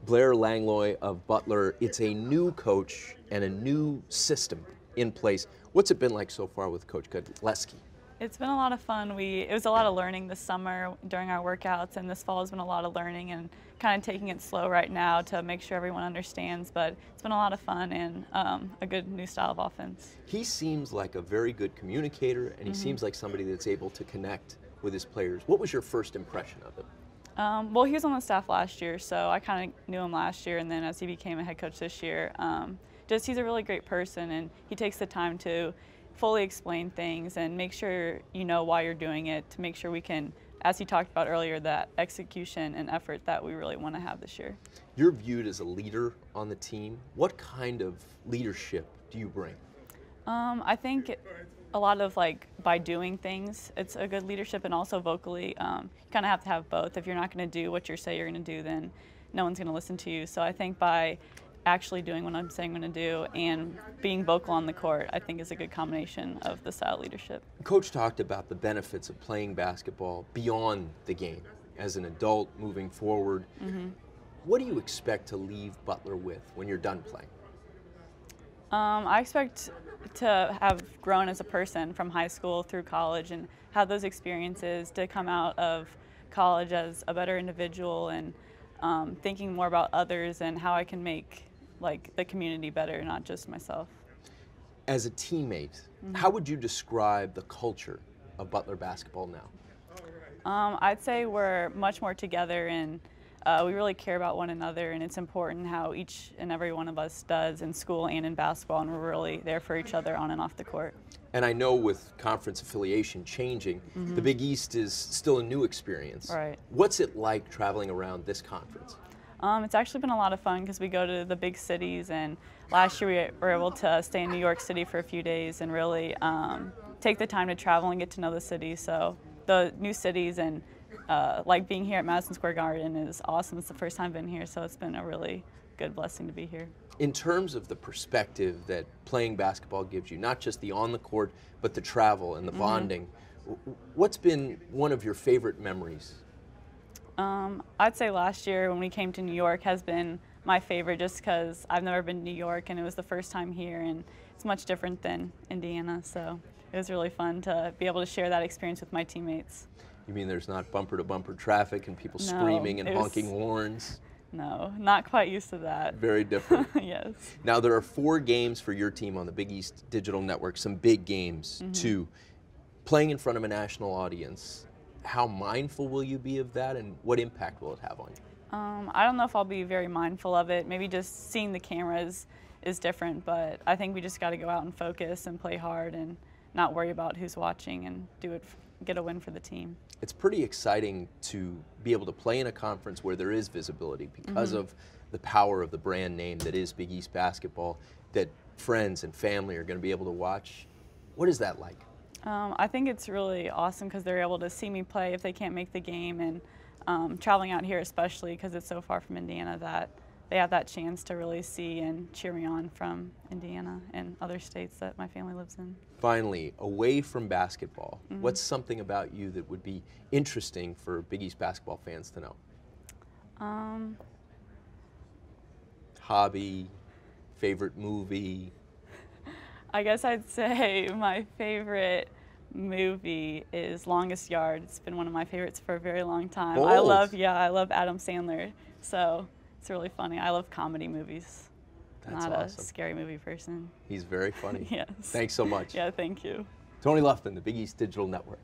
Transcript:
Blaire Langlois of Butler. It's a new coach and a new system in place. What's it been like so far with Coach Godleski? It's been a lot of fun. It was a lot of learning this summer during our workouts, and this fall has been a lot of learning and kind of taking it slow right now to make sure everyone understands, but it's been a lot of fun and a good new style of offense. He seems like a very good communicator, and he seems like somebody that's able to connect with his players. What was your first impression of him? Well, he was on the staff last year, so I kind of knew him last year, and then as he became a head coach this year, he's a really great person, and he takes the time to fully explain things and make sure you know why you're doing it, to make sure we can, as he talked about earlier, that execution and effort that we really want to have this year. You're viewed as a leader on the team. What kind of leadership do you bring? I think a lot of by doing things, it's a good leadership, and also vocally, you kind of have to have both. If you're not going to do what you say you're going to do, then no one's going to listen to you. So I think by actually doing what I'm saying I'm going to do and being vocal on the court, I think is a good combination of the style of leadership. Coach talked about the benefits of playing basketball beyond the game as an adult moving forward. What do you expect to leave Butler with when you're done playing? I expect to have grown as a person from high school through college and have those experiences to come out of college as a better individual and thinking more about others and how I can make the community better, not just myself. As a teammate, how would you describe the culture of Butler basketball now? I'd say we're much more together, and we really care about one another, and it's important how each and every one of us does in school and in basketball, and we're really there for each other on and off the court. And I know with conference affiliation changing, the Big East is still a new experience. Right. What's it like traveling around this conference? It's actually been a lot of fun because we go to the big cities, and last year we were able to stay in New York City for a few days and really take the time to travel and get to know the city. So the new cities and being here at Madison Square Garden is awesome. It's the first time I've been here, so it's been a really good blessing to be here. In terms of the perspective that playing basketball gives you, not just the on the court, but the travel and the bonding, what's been one of your favorite memories? I'd say last year when we came to New York has been my favorite, just because I've never been to New York and it was the first time here, and it's much different than Indiana, so it was really fun to be able to share that experience with my teammates. You mean there's not bumper-to-bumper traffic and people screaming and honking horns? No, not quite used to that. Very different. Yes. Now there are 4 games for your team on the Big East Digital Network, some big games too. Playing in front of a national audience, how mindful will you be of that, and what impact will it have on you? I don't know if I'll be very mindful of it. Maybe just seeing the cameras is different, but I think we just got to go out and focus and play hard and not worry about who's watching and get a win for the team. It's pretty exciting to be able to play in a conference where there is visibility because of the power of the brand name that is Big East basketball, that friends and family are going to be able to watch. What is that like? I think it's really awesome because they're able to see me play if they can't make the game, and traveling out here especially because it's so far from Indiana that they have that chance to really see and cheer me on from Indiana and other states that my family lives in. Finally, away from basketball, what's something about you that would be interesting for Big East basketball fans to know? Hobby, favorite movie? I guess I'd say my favorite movie is Longest Yard. It's been one of my favorites for a very long time. Bold. I love Adam Sandler, so it's really funny. I love comedy movies. That's Not awesome. a scary movie person. He's very funny. Yes. Thanks so much. Yeah, thank you. Tony Luftman, the Big East Digital Network.